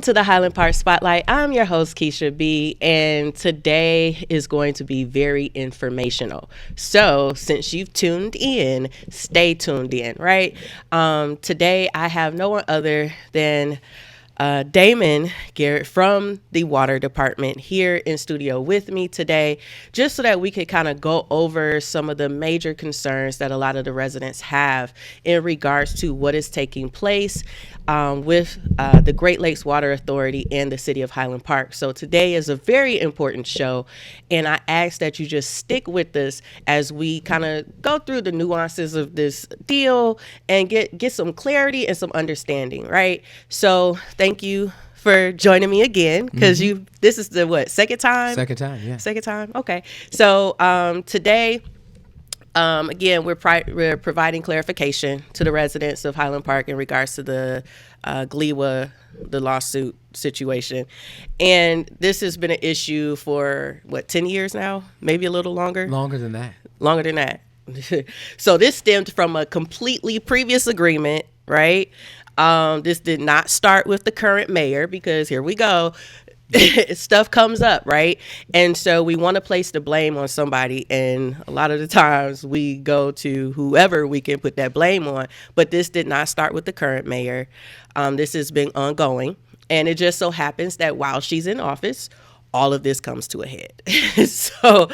to the Highland Park Spotlight. I'm your host, Keisha B, and today is going to be very informational. So, since you've tuned in, stay tuned in, right? Today, I have no one other than Damon Garrett from the water department here in studio with me today, just so that we could kind of go over some of the major concerns that a lot of the residents have in regards to what is taking place with the Great Lakes Water Authority and the city of Highland Park. So today is a very important show, and I ask that you just stick with us as we kind of go through the nuances of this deal and get some clarity and some understanding, right? So thank you for joining me again, because this is the second time? Second time, yeah. Second time, okay. So today, again, we're providing clarification to the residents of Highland Park in regards to the GLEWA, the lawsuit situation. And this has been an issue for, 10 years now? Maybe a little longer? Longer than that. Longer than that. So this stemmed from a completely previous agreement, right? This did not start with the current mayor, because here we go. Stuff comes up, right? And so we want to place the blame on somebody, and a lot of the times we go to whoever we can put that blame on. But this did not start with the current mayor. This has been ongoing, and it just so happens that while she's in office, all of this comes to a head. So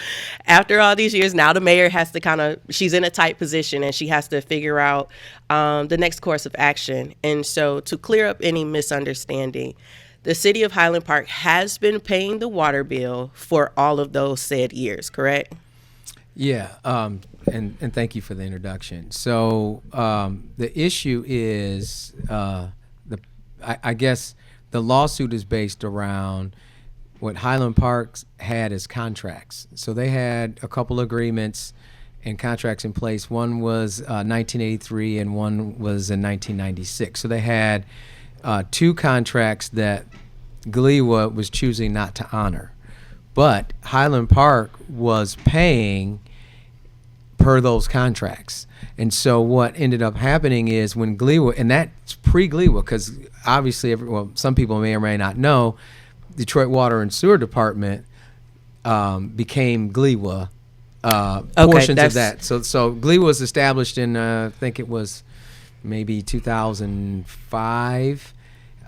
after all these years, now the mayor has to she's in a tight position, and she has to figure out the next course of action. And so to clear up any misunderstanding, the city of Highland Park has been paying the water bill for all of those said years, correct? Yeah, and thank you for the introduction. So the issue is, I guess the lawsuit is based around what Highland Park had as contracts. So they had a couple agreements and contracts in place. One was 1983 and one was in 1996. So they had two contracts that GLEWA was choosing not to honor. But Highland Park was paying per those contracts. And so what ended up happening is when GLEWA, and that's pre-GLEWA, because obviously, some people may or may not know, Detroit Water and Sewer Department became GLEWA portions of that. So GLEWA was established in, I think it was maybe 2005.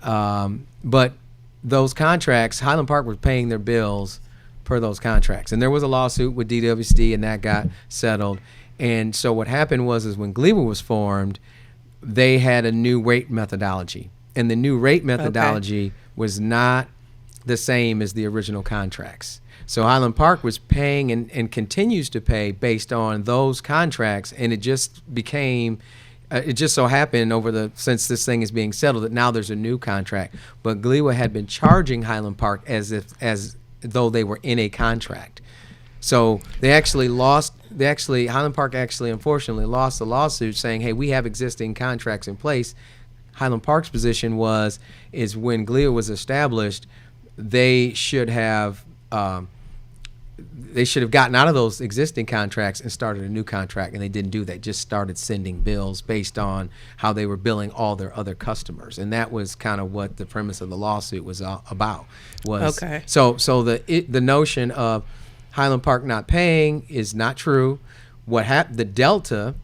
But those contracts, Highland Park was paying their bills per those contracts. And there was a lawsuit with DWSD, and that got settled. And so what happened was when GLEWA was formed, they had a new rate methodology. And the new rate methodology was not the same as the original contracts. So Highland Park was paying and continues to pay based on those contracts, and it just became, it just so happened since this thing is being settled that now there's a new contract. But GLEWA had been charging Highland Park as though they were in a contract. So Highland Park actually unfortunately lost the lawsuit, saying, hey, we have existing contracts in place. Highland Park's position is when GLEWA was established, they should have gotten out of those existing contracts and started a new contract, and they didn't do that. Just started sending bills based on how they were billing all their other customers, and that was kind of what the premise of the lawsuit was about. So the notion of Highland Park not paying is not true. What happened? The delta,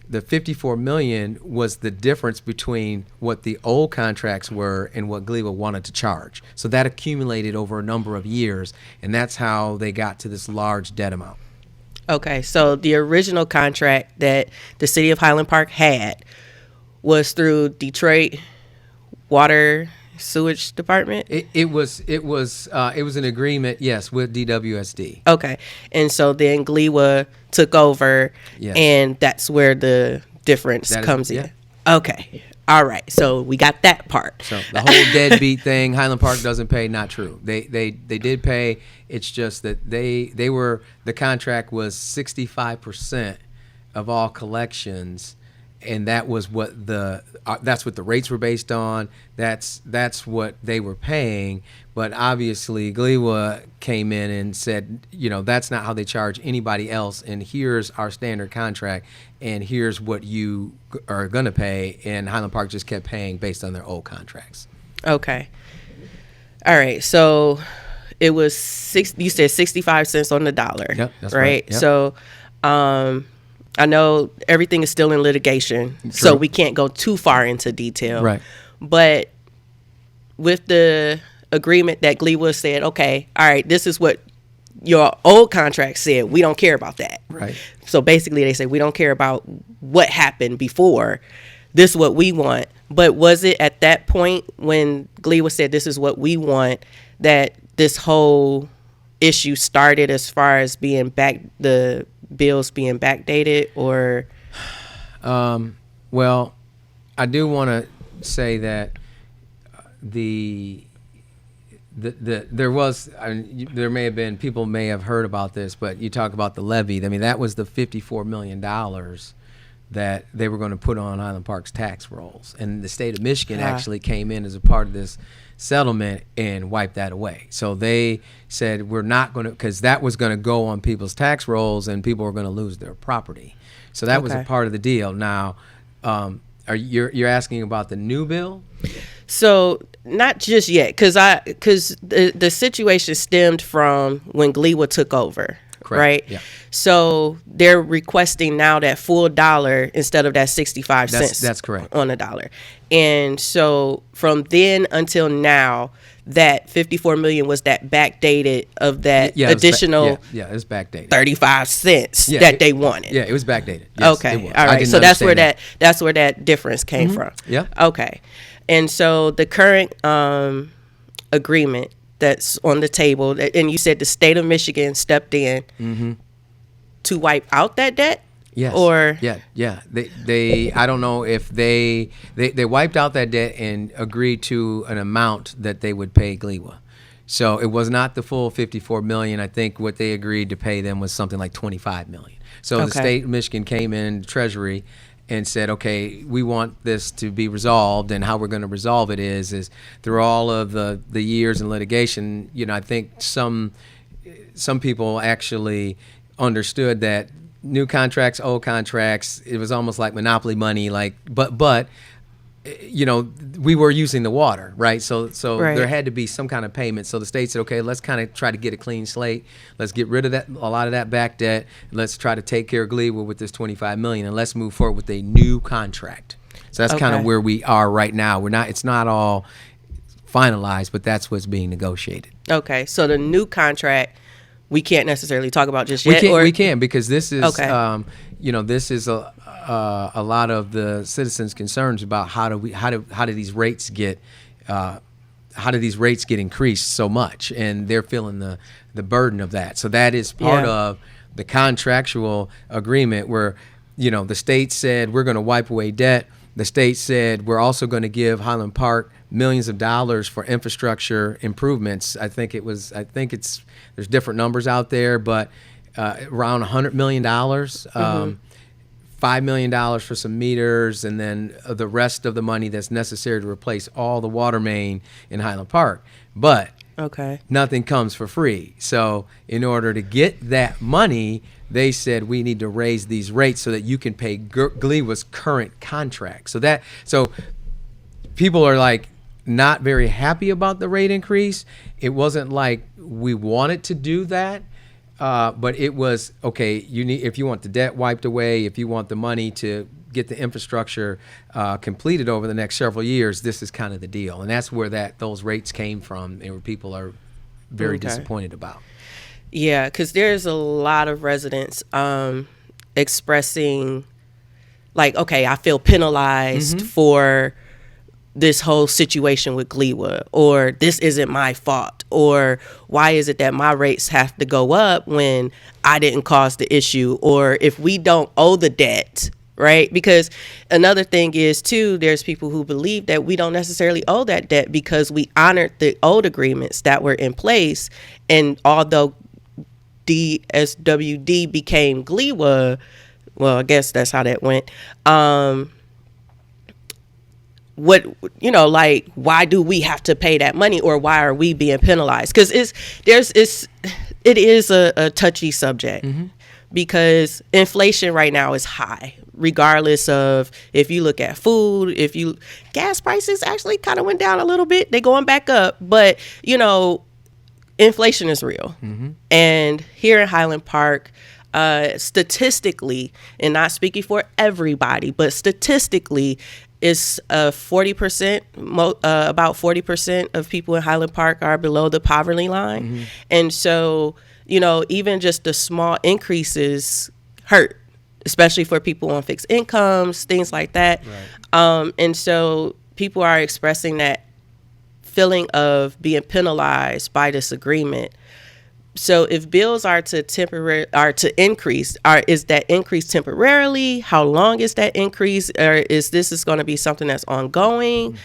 the $54 million, was the difference between what the old contracts were and what GLEWA wanted to charge. So that accumulated over a number of years, and that's how they got to this large debt amount. Okay, so the original contract that the city of Highland Park had was through Detroit Water Sewage Department? It was an agreement, yes, with DWSD. Okay, and so then GLEWA took over, yes, and that's where the difference comes in. Yeah. Okay, all right, so we got that part. So the whole deadbeat thing, Highland Park doesn't pay, not true. They did pay. It's just that the contract was 65% of all collections, and that was what that's what the rates were based on. That's what they were paying. But obviously, GLEWA came in and said, that's not how they charge anybody else. And here's our standard contract, and here's what you are going to pay. And Highland Park just kept paying based on their old contracts. Okay. All right, so it was you said 65 cents on the dollar. Yep, that's right. right. Yep. So, I know everything is still in litigation, so we can't go too far into detail. Right. But with the agreement that Gleewood said, okay, all right, this is what your old contract said. We don't care about that. Right. So basically, they say we don't care about what happened before. This is what we want. But was it at that point when Gleewood said this is what we want that this whole issue started as far as being the bills being backdated, or? Well, I do want to say that there was, there may have been, people may have heard about this, but you talk about the levy. I mean, that was the $54 million that they were going to put on Highland Park's tax rolls. And the state of Michigan actually came in as a part of this settlement and wiped that away. So they said, we're not going to, because that was going to go on people's tax rolls and people were going to lose their property. So that was a part of the deal. Now, you're asking about the new bill? So not just yet, because the situation stemmed from when Gleewood took over. Correct. Right? Yeah. So they're requesting now that full dollar instead of that 65 cents. That's correct. On a dollar. And so from then until now, that 54 million was that backdated of that additional it's backdated 35 cents that they wanted. Yeah, it was backdated. Yes, okay. It was. All right. So that's where that difference came from. Yeah. Okay. And so the current agreement that's on the table, and you said the state of Michigan stepped in to wipe out that debt? Yes. Or yeah. They I don't know if they wiped out that debt and agreed to an amount that they would pay Gleewood. So it was not the full 54 million. I think what they agreed to pay them was something like 25 million. So the state of Michigan came in, Treasury, and said, okay, we want this to be resolved, and how we're going to resolve it is through all of the years in litigation. You know, I think some people actually understood that new contracts, old contracts, it was almost like monopoly money, but you know, we were using the water, right? So there had to be some kind of payment. So the state said, okay, let's kind of try to get a clean slate. Let's get rid of a lot of that back debt. Let's try to take care of Gleewood with this 25 million, and let's move forward with a new contract. So that's kind of where we are right now. It's not all finalized, but that's what's being negotiated. Okay, so the new contract we can't necessarily talk about just yet. We can because this is this is a lot of the citizens' concerns about how do these rates get increased so much, and they're feeling the burden of that. So that is part of the contractual agreement where, you know, the state said we're going to wipe away debt. The state said we're also going to give Highland Park millions of dollars for infrastructure improvements. I think there's different numbers out there, but around $100 million, $5 million for some meters, and then the rest of the money that's necessary to replace all the water main in Highland Park. But nothing comes for free. So in order to get that money, they said we need to raise these rates so that you can pay Gleewood's current contract. So people are like not very happy about the rate increase. It wasn't like we wanted to do that, but it was okay. If you want the debt wiped away, if you want the money to get the infrastructure completed over the next several years, this is kind of the deal, and that's where those rates came from, and where people are very disappointed about. Yeah, because there's a lot of residents expressing like, okay, I feel penalized for this whole situation with Gleewood, or this isn't my fault, or why is it that my rates have to go up when I didn't cause the issue, or if we don't owe the debt, right? Because another thing is too, there's people who believe that we don't necessarily owe that debt because we honored the old agreements that were in place, and although DSWD became Gleewood, well, I guess that's how that went. Why do we have to pay that money, or why are we being penalized? Because it is a touchy subject, because inflation right now is high, regardless of if you look at food, gas prices actually kind of went down a little bit. They're going back up, but inflation is real. And here in Highland Park, statistically, and not speaking for everybody, but statistically, it's 40%, about 40% of people in Highland Park are below the poverty line. And so, even just the small increases hurt, especially for people on fixed incomes, things like that. Right. And so people are expressing that feeling of being penalized by this agreement. So if bills are to increase, is that increase temporarily? How long is that increase? Or is going to be something that's ongoing?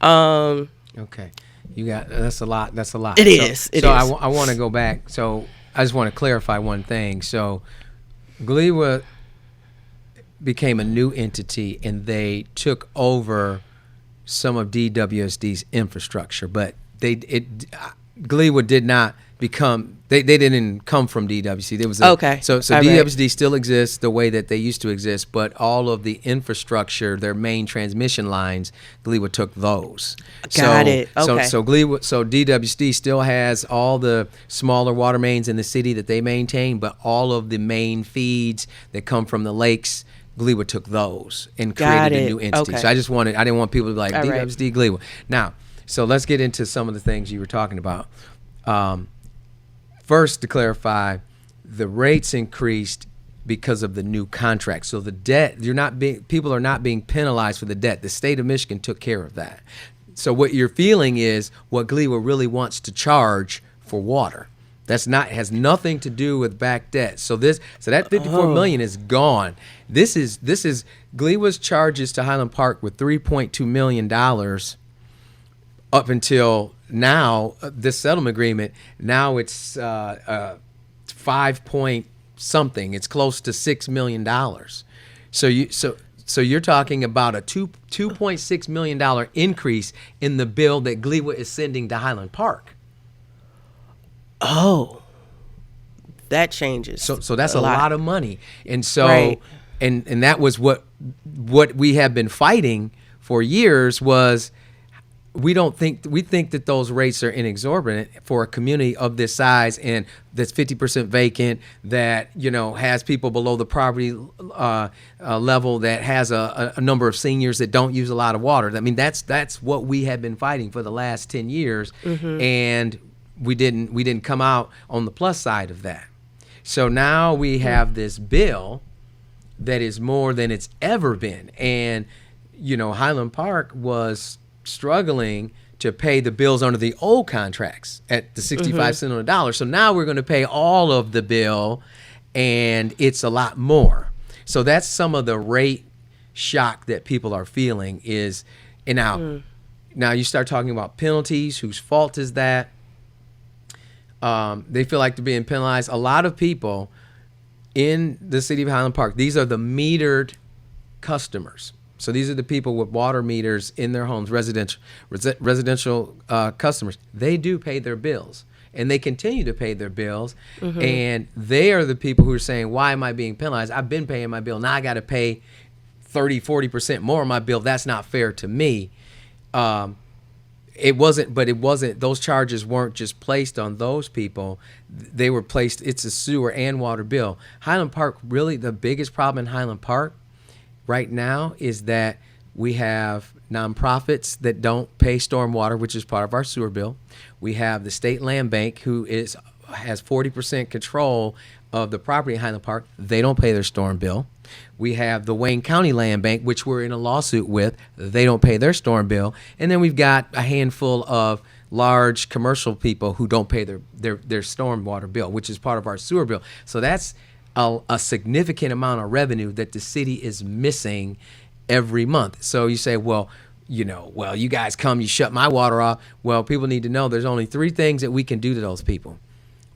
Okay, that's a lot. That's a lot. It is. I want to go back. So I just want to clarify one thing. So GLEWA became a new entity, and they took over some of DWSD's infrastructure, but GLEWA did not become. They didn't come from DWC. There was okay. So DWSD still exists the way that they used to exist, but all of the infrastructure, their main transmission lines, GLEWA took those. Got it. Okay. So DWSD still has all the smaller water mains in the city that they maintain, but all of the main feeds that come from the lakes, GLEWA took those and created a new entity. Okay. So I didn't want people to be like all DWSD, right. GLEWA. Now, so let's get into some of the things you were talking about. First, to clarify, the rates increased because of the new contract. So the debt, people are not being penalized for the debt. The state of Michigan took care of that. So what you're feeling is what GLEWA really wants to charge for water. Has nothing to do with back debt. So that $54 million is gone. This is GLEWA's charges to Highland Park were $3.2 million up until now. This settlement agreement, now it's 5 point something. It's close to $6 million. So you're talking about a $2.6 million increase in the bill that GLEWA is sending to Highland Park. Oh, that changes. So that's a lot of money. And so right. and that was what we have been fighting for years was we think that those rates are inexorbitant for a community of this size and that's 50% vacant, that has people below the poverty level, that has a number of seniors that don't use a lot of water. I mean, that's what we have been fighting for the last 10 years, and we didn't come out on the plus side of that. So now we have this bill that is more than it's ever been, and Highland Park was struggling to pay the bills under the old contracts at the 65 cents on the dollar. So now we're going to pay all of the bill, and it's a lot more. So that's some of the rate shock that people are feeling is, and now you start talking about penalties. Whose fault is that? They feel like they're being penalized. A lot of people in the city of Highland Park, these are the metered customers. So these are the people with water meters in their homes, residential customers. They do pay their bills, and they continue to pay their bills. And they are the people who are saying, why am I being penalized? I've been paying my bill. Now I got to pay 30-40% more on my bill. That's not fair to me. It wasn't, those charges weren't just placed on those people. They were placed, it's a sewer and water bill. Highland Park, really the biggest problem in Highland Park right now is that we have nonprofits that don't pay stormwater, which is part of our sewer bill. We have the state land bank who has 40% control of the property in Highland Park. They don't pay their storm bill. We have the Wayne County Land Bank, which we're in a lawsuit with. They don't pay their storm bill. And then we've got a handful of large commercial people who don't pay their stormwater bill, which is part of our sewer bill. So that's a significant amount of revenue that the city is missing every month. So you say, well, you guys come, you shut my water off. Well, people need to know there's only three things that we can do to those people.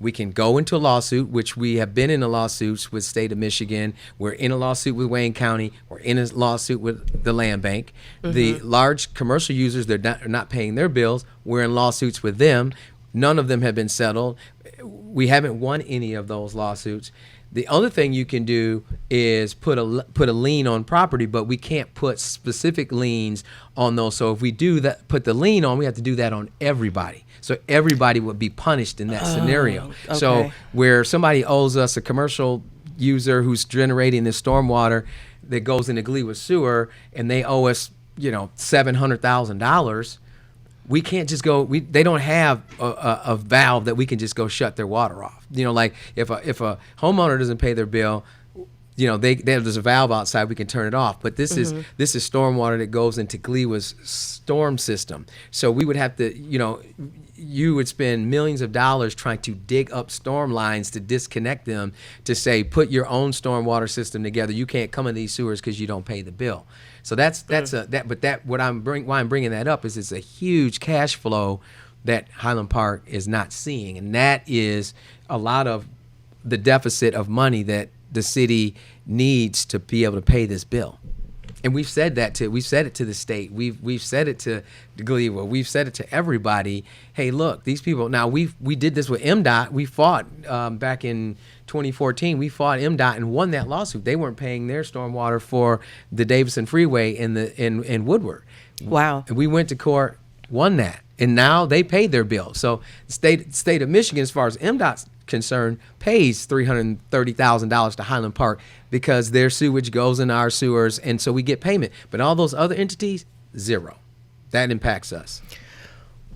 We can go into a lawsuit, which we have been in a lawsuits with state of Michigan. We're in a lawsuit with Wayne County. We're in a lawsuit with the land bank. The large commercial users, they're not paying their bills. We're in lawsuits with them. None of them have been settled. We haven't won any of those lawsuits. The other thing you can do is put a lien on property, but we can't put specific liens on those. So if we do that, put the lien on, we have to do that on everybody. So everybody would be punished in that scenario. Okay. So where somebody owes us, a commercial user who's generating this stormwater that goes into Gliwa sewer, and they owe us, $700,000. We can't just go. They don't have a valve that we can just go shut their water off. Like if a homeowner doesn't pay their bill, there's a valve outside, we can turn it off. But this is stormwater that goes into Gliwa's storm system. So we would have to, you would spend millions of dollars trying to dig up storm lines to disconnect them, to say, put your own stormwater system together. You can't come in these sewers because you don't pay the bill. So why I'm bringing that up is it's a huge cash flow that Highland Park is not seeing, and that is a lot of the deficit of money that the city needs to be able to pay this bill. And we've said it to the state. We've said it to Gliwa. We've said it to everybody. Hey, look, these people. Now we did this with MDOT. We fought back in 2014. We fought MDOT and won that lawsuit. They weren't paying their stormwater for the Davison Freeway in Woodward. Wow. And we went to court, won that, and now they paid their bill. So the state of Michigan, as far as MDOT's concerned, pays $330,000 to Highland Park because their sewage goes in our sewers, and so we get payment. But all those other entities, zero. That impacts us.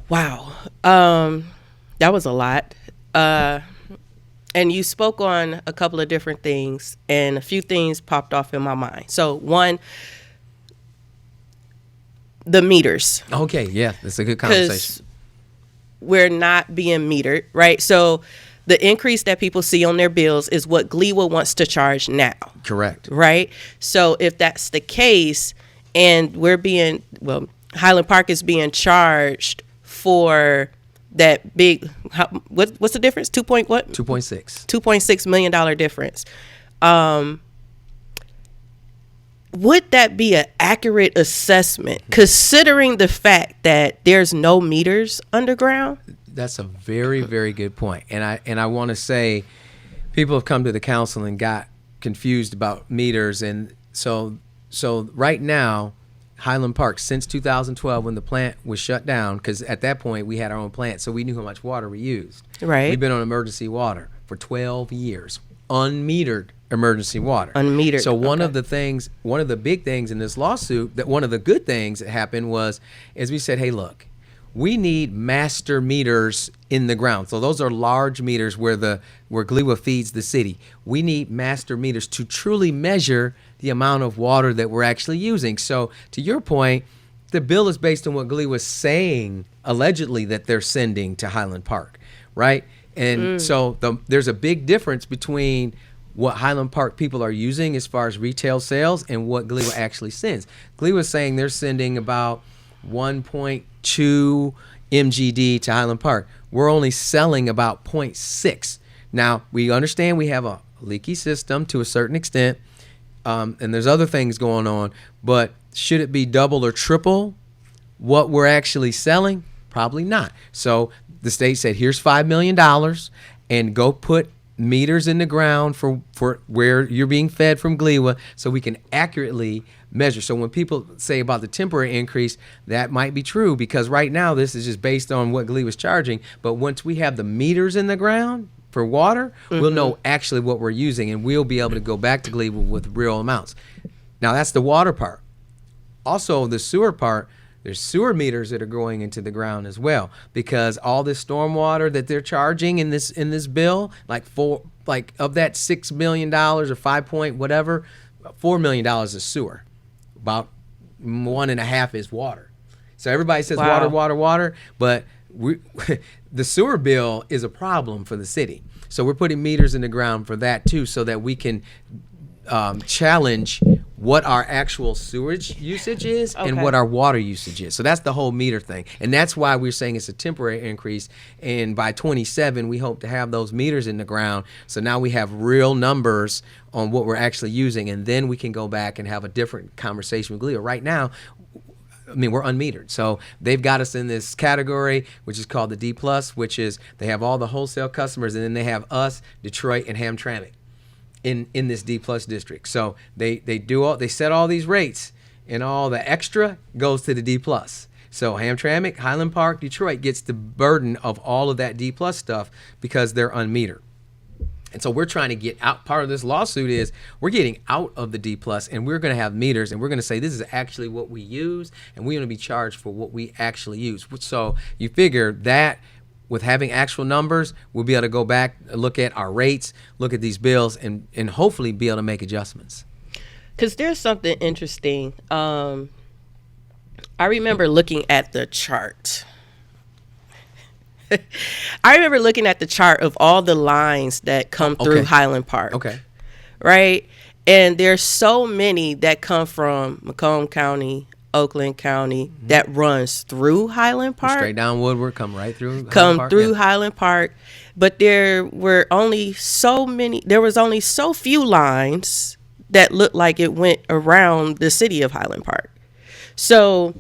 Wow. That was a lot. And you spoke on a couple of different things, and a few things popped off in my mind. So one, the meters. Okay, yeah, that's a good conversation. We're not being metered, right? So the increase that people see on their bills is what Gliwa wants to charge now. Correct. Right? So if that's the case, and Highland Park is being charged for that big, what's the difference? 2.6. $2.6 million difference. Would that be an accurate assessment, considering the fact that there's no meters underground? That's a very, very good point. And I want to say, people have come to the council and got confused about meters. And so right now, Highland Park, since 2012, when the plant was shut down, because at that point we had our own plant, so we knew how much water we used. Right. We've been on emergency water for 12 years, unmetered emergency water. Unmetered. So one of the big things in this lawsuit, that one of the good things that happened was we said, hey, look, we need master meters in the ground. So those are large meters where Gliwa feeds the city. We need master meters to truly measure the amount of water that we're actually using. So to your point, the bill is based on what Gliwa is saying, allegedly, that they're sending to Highland Park, right? And so there's a big difference between what Highland Park people are using as far as retail sales and what Gliwa actually sends. Gliwa is saying they're sending about 1.2 MGD to Highland Park. We're only selling about 0.6. Now, we understand we have a leaky system to a certain extent, and there's other things going on, but should it be double or triple what we're actually selling? Probably not. So the state said, here's $5 million, and go put meters in the ground for where you're being fed from Gliwa, so we can accurately measure. So when people say about the temporary increase, that might be true, because right now this is just based on what Gliwa's charging. But once we have the meters in the ground for water, we'll know actually what we're using, and we'll be able to go back to Gliwa with real amounts. Now that's the water part. Also the sewer part, there's sewer meters that are going into the ground as well, because all this stormwater that they're charging in this bill, like of that $6 million or 5 point whatever, $4 million is sewer. About 1.5 is water. So everybody says water, but the sewer bill is a problem for the city. So we're putting meters in the ground for that too, so that we can challenge what our actual sewage usage is and what our water usage is. So that's the whole meter thing. And that's why we're saying it's a temporary increase. And by 27, we hope to have those meters in the ground. So now we have real numbers on what we're actually using. And then we can go back and have a different conversation with Gliwa. Right now, I mean, we're unmetered. So they've got us in this category, which is called the D+, which is they have all the wholesale customers, and then they have us, Detroit, and Hamtramck. in this D plus district. So they set all these rates, and all the extra goes to the D plus. So Hamtramck, Highland Park, Detroit gets the burden of all of that D plus stuff because they're unmetered. And so we're trying to get out. Part of this lawsuit is we're getting out of the D plus, and we're going to have meters, and we're going to say this is actually what we use, and we're going to be charged for what we actually use. So you figure that with having actual numbers, we'll be able to go back, look at our rates, look at these bills, and hopefully be able to make adjustments. Because there's something interesting. I remember looking at the chart. I remember looking at the chart of all the lines that come through Highland Park. Okay. Right? And there's so many that come from Macomb County, Oakland County, that runs through Highland Park. Straight down Woodward, come right through Highland Park. But there was only so few lines that looked like it went around the city of Highland Park. So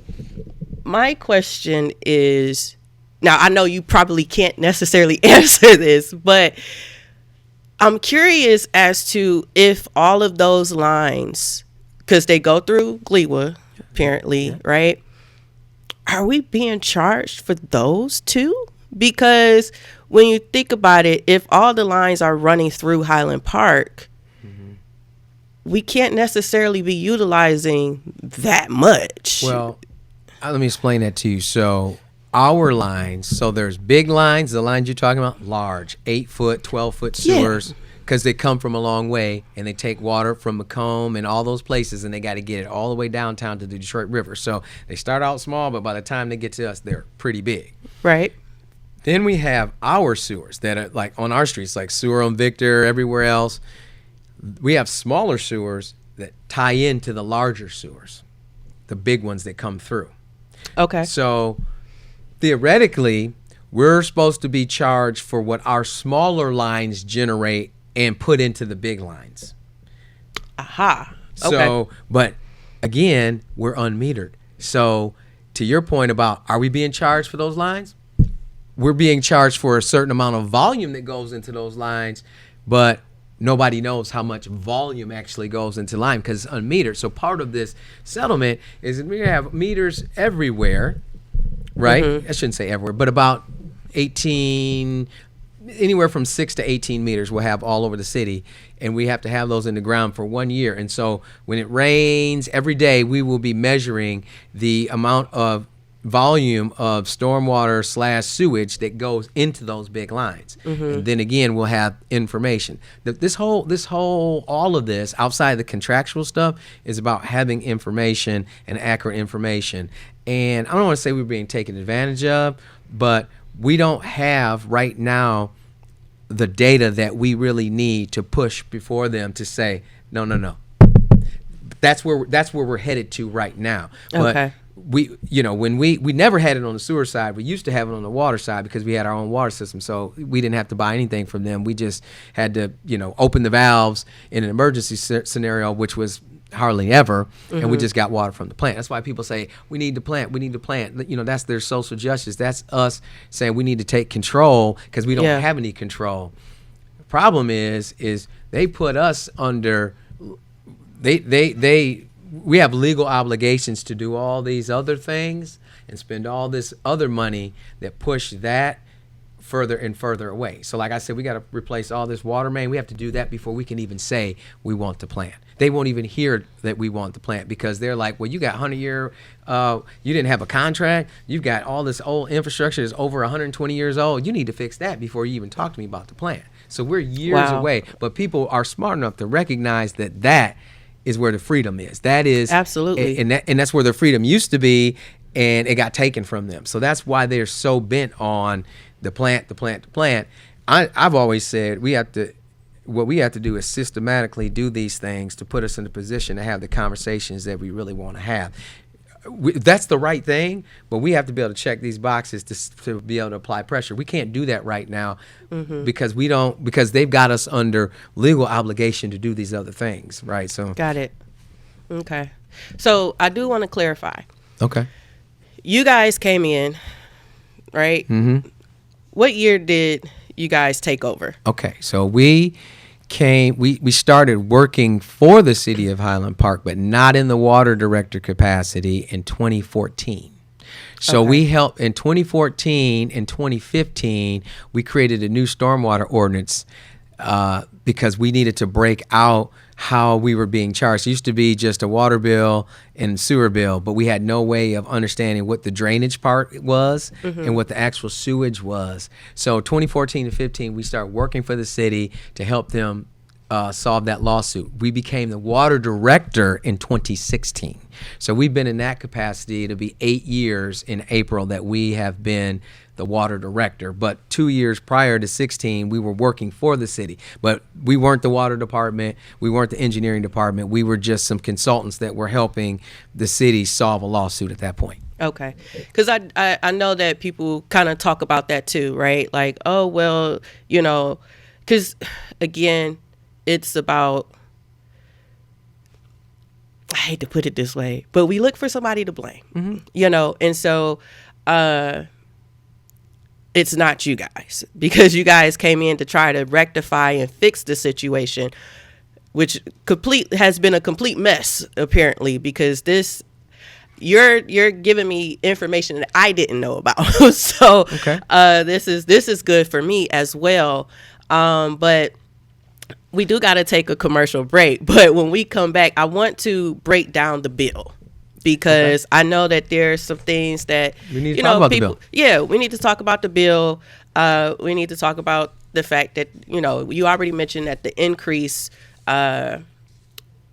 my question is, now I know you probably can't necessarily answer this, but I'm curious as to if all of those lines, because they go through Gleewa, apparently, right? Are we being charged for those too? Because when you think about it, if all the lines are running through Highland Park, we can't necessarily be utilizing that much. Well, let me explain that to you. So our lines, so there's big lines, the lines you're talking about, large, 8-foot, 12-foot sewers, because they come from a long way, and they take water from Macomb and all those places, and they got to get it all the way downtown to the Detroit River. So they start out small, but by the time they get to us, they're pretty big. Right. Then we have our sewers that are like on our streets, like Sewer on Victor, everywhere else. We have smaller sewers that tie into the larger sewers, the big ones that come through. Okay. So theoretically, we're supposed to be charged for what our smaller lines generate and put into the big lines. Aha. Okay. So, but again, we're unmetered. So to your point about, are we being charged for those lines? We're being charged for a certain amount of volume that goes into those lines, but nobody knows how much volume actually goes into line because it's unmetered. So part of this settlement is that we have meters everywhere, right? I shouldn't say everywhere, but about 18, anywhere from 6 to 18 meters we'll have all over the city, and we have to have those in the ground for 1 year. And so when it rains every day, we will be measuring the amount of volume of stormwater / sewage that goes into those big lines. And then again, we'll have information. All of this outside the contractual stuff is about having information and accurate information. And I don't want to say we're being taken advantage of, but we don't have right now the data that we really need to push before them to say, no. That's where we're headed to right now. But when we never had it on the sewer side. We used to have it on the water side because we had our own water system, so we didn't have to buy anything from them. We just had to open the valves in an emergency scenario, which was hardly ever, and we just got water from the plant. That's why people say we need to plant. That's their social justice. That's us saying we need to take control because we don't have any control. The problem is they put us under we have legal obligations to do all these other things and spend all this other money that push that further and further away. So like I said, we got to replace all this water main. We have to do that before we can even say we want to plant. They won't even hear that we want to plant because they're like, well, you got 100-year, you didn't have a contract. You've got all this old infrastructure that's over 120 years old. You need to fix that before you even talk to me about the plant. So we're years away, but people are smart enough to recognize that is where the freedom is. That is absolutely, and that's where the freedom used to be, and it got taken from them. So that's why they're so bent on the plant. I've always said what we have to do is systematically do these things to put us in a position to have the conversations that we really want to have. That's the right thing, but we have to be able to check these boxes to be able to apply pressure. We can't do that right now because they've got us under legal obligation to do these other things, right? So got it. Okay. So I do want to clarify. Okay. You guys came in, right? What year did you guys take over? Okay. So we we started working for the city of Highland Park, but not in the water director capacity in 2014. So we helped in 2014 and 2015, we created a new stormwater ordinance because we needed to break out how we were being charged. It used to be just a water bill and sewer bill, but we had no way of understanding what the drainage part was and what the actual sewage was. So 2014 to 15, we started working for the city to help them solve that lawsuit. We became the water director in 2016. So we've been in that capacity. It'll be 8 years in April that we have been the water director. But 2 years prior to 16, we were working for the city. But we weren't the water department. We weren't the engineering department. We were just some consultants that were helping the city solve a lawsuit at that point. Okay. Because I know that people kind of talk about that too, right? Like, oh, well, you know, because again, it's about, I hate to put it this way, but we look for somebody to blame, you know, and so it's not you guys, because you guys came in to try to rectify and fix the situation, which has been a complete mess apparently, because you're giving me information that I didn't know about. So this is good for me as well. But we do got to take a commercial break. But when we come back, I want to break down the bill, because I know that there's some things that we need to talk about people. The bill. Yeah, we need to talk about the bill. We need to talk about the fact that, you know, you already mentioned that the increase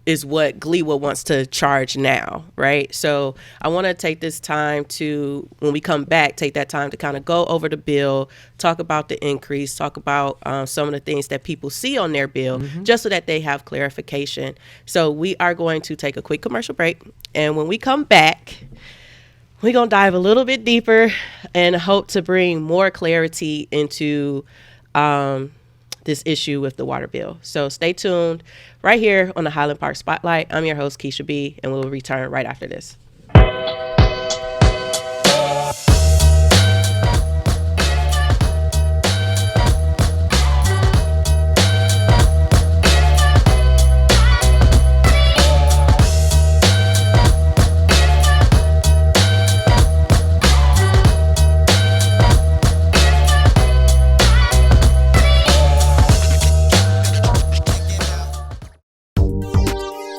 is what GLEWA wants to charge now, right? So I want to take this time to, when we come back, take that time to kind of go over the bill, talk about the increase, talk about some of the things that people see on their bill, just so that they have clarification. So we are going to take a quick commercial break. And when we come back, we're going to dive a little bit deeper and hope to bring more clarity into this issue with the water bill. So stay tuned right here on the Highland Park Spotlight. I'm your host, Keisha B, and we'll return right after this.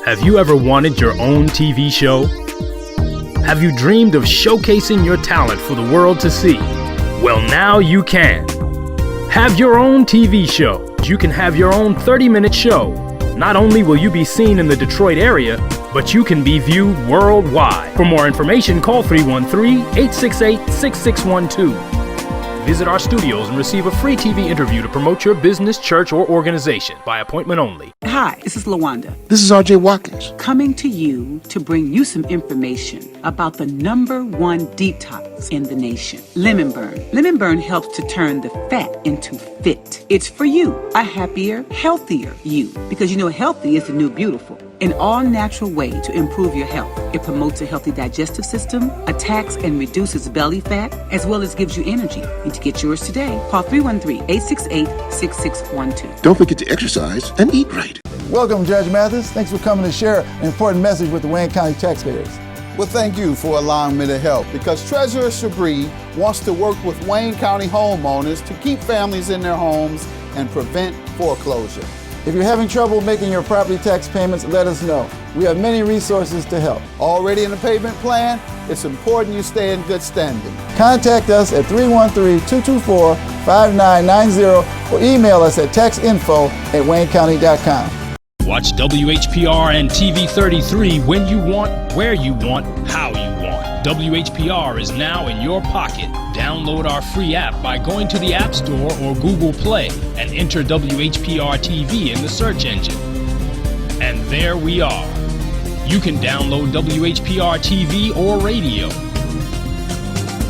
Have you ever wanted your own TV show? Have you dreamed of showcasing your talent for the world to see? Well, now you can. Have your own TV show. You can have your own 30-minute show. Not only will you be seen in the Detroit area, but you can be viewed worldwide. For more information, call 313-868-6612. Visit our studios and receive a free TV interview to promote your business, church, or organization by appointment only. Hi, this is LaWanda. This is RJ Watkins. Coming to you to bring you some information about the #1 detox in the nation, Lemon Burn. Lemon Burn helps to turn the fat into fit. It's for you, a happier, healthier you. Because you know, healthy is the new beautiful. An all-natural way to improve your health. It promotes a healthy digestive system, attacks and reduces belly fat, as well as gives you energy. And to get yours today, call 313-868-6612. Don't forget to exercise and eat right. Welcome, Judge Mathis. Thanks for coming to share an important message with the Wayne County taxpayers. Well, thank you for allowing me to help, because Treasurer Shabri wants to work with Wayne County homeowners to keep families in their homes and prevent foreclosure. If you're having trouble making your property tax payments, let us know. We have many resources to help. Already in the payment plan? It's important you stay in good standing. Contact us at 313-224-5990 or email us at taxinfo@waynecounty.com. Watch WHPR and TV 33 when you want, where you want, how you want. WHPR is now in your pocket. Download our free app by going to the App Store or Google Play and enter WHPR TV in the search engine. And there we are. You can download WHPR TV or radio.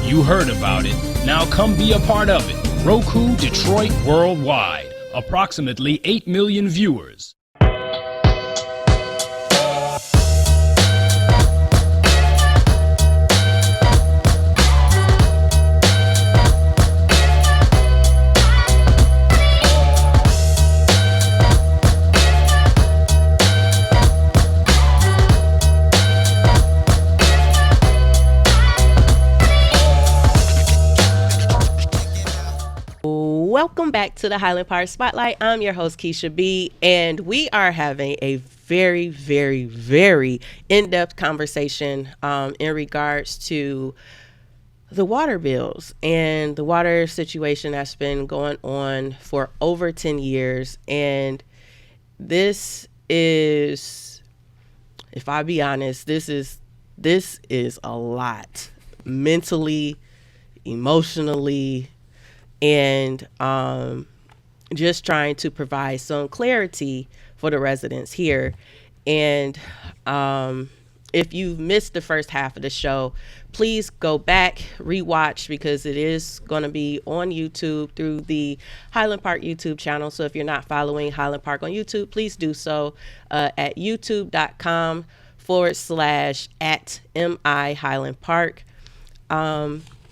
You heard about it. Now come be a part of it. Roku Detroit Worldwide. Approximately 8 million viewers. Welcome back to the Highland Park Spotlight. I'm your host, Keisha B, and we are having a very, very, very in-depth conversation in regards to the water bills and the water situation that's been going on for over 10 years. And this is, if I be honest, this is a lot mentally, emotionally, and just trying to provide some clarity for the residents here. And if you've missed the first half of the show, please go back, rewatch, because it is going to be on YouTube through the Highland Park YouTube channel. So if you're not following Highland Park on YouTube, please do so at youtube.com/@MI Highland Park.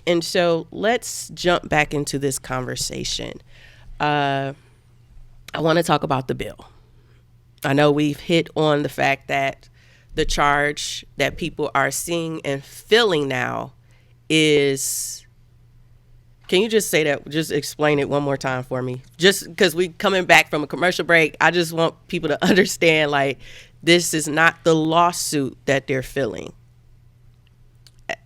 And so let's jump back into this conversation. I want to talk about the bill. I know we've hit on the fact that the charge that people are seeing and feeling now is, can you just say that, just explain it one more time for me? Just because we coming back from a commercial break, I just want people to understand, like, this is not the lawsuit that they're feeling.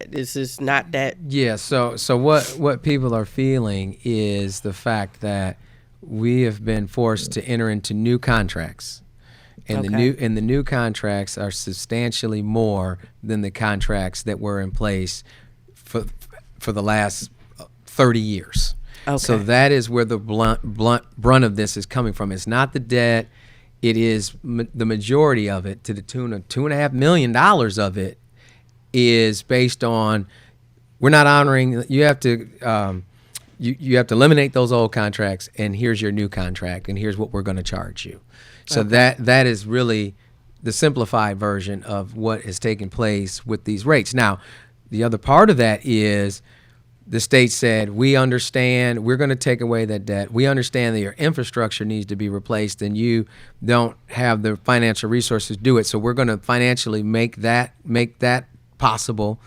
This is not that. Yeah. So what people are feeling is the fact that we have been forced to enter into new contracts, and the new contracts are substantially more than the contracts that were in place for the last 30 years. Okay. So that is where the brunt of this is coming from. It's not the debt. It is the majority of it, to the tune of $2.5 million of it, is based on, we're not honoring. You have to you have to eliminate those old contracts, and here's your new contract, and here's what we're going to charge you. So that is really the simplified version of what has taken place with these rates. Now, the other part of that is the state said, we understand, we're going to take away that debt. We understand that your infrastructure needs to be replaced, and you don't have the financial resources to do it. So we're going to financially make that possible.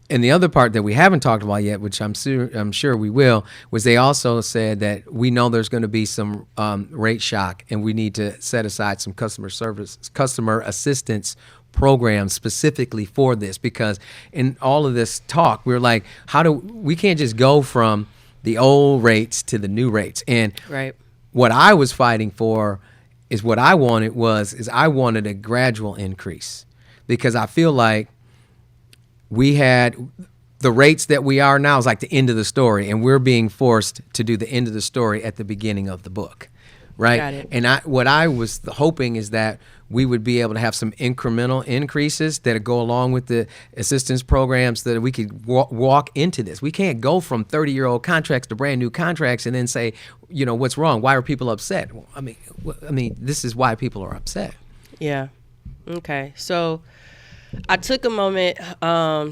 And the other part that we haven't talked about yet, which I'm sure we will, was they also said that we know there's going to be some rate shock, and we need to set aside some customer assistance programs specifically for this, because in all of this talk, we're like, we can't just go from the old rates to the new rates. And what I was fighting for is I wanted a gradual increase, because I feel like we had the rates that we are now is like the end of the story, and we're being forced to do the end of the story at the beginning of the book, right? Got it. And what I was hoping is that we would be able to have some incremental increases that go along with the assistance programs, that we could walk into this. We can't go from 30-year-old contracts to brand new contracts and then say, what's wrong? Why are people upset? Well, I mean, this is why people are upset. Yeah. Okay. So I took a moment, I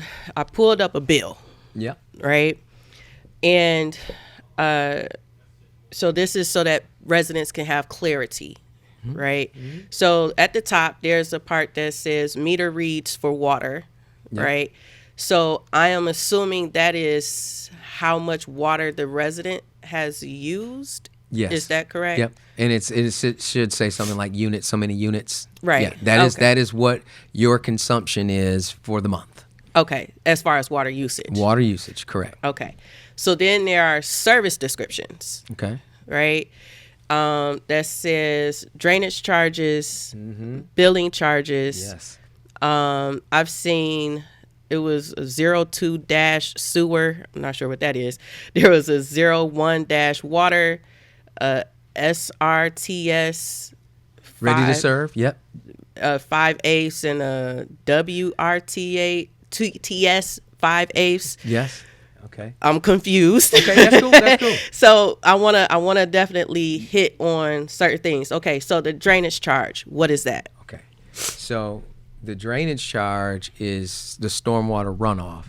pulled up a bill. Yeah. Right. And so this is so that residents can have clarity, right? Mm-hmm. So at the top, there's a part that says meter reads for water, right? So I am assuming that is how much water the resident has used. Yes. Is that correct? Yep. And it should say something like units, so many units. Right. Yeah, that is what your consumption is for the month. Okay. As far as water usage. Water usage, correct. Okay. So then there are service descriptions. Okay. Right? That says drainage charges, billing charges. Yes. I've seen it was a 02-sewer. I'm not sure what that is. There was a 01-water. SRTS ready to serve. Yep. 5/8 and a WRTA TS 5/8. Yes. Okay. I'm confused. Okay, that's cool. That's cool. So I wanna definitely hit on certain things. Okay, so the drainage charge, what is that? Okay. So the drainage charge is the stormwater runoff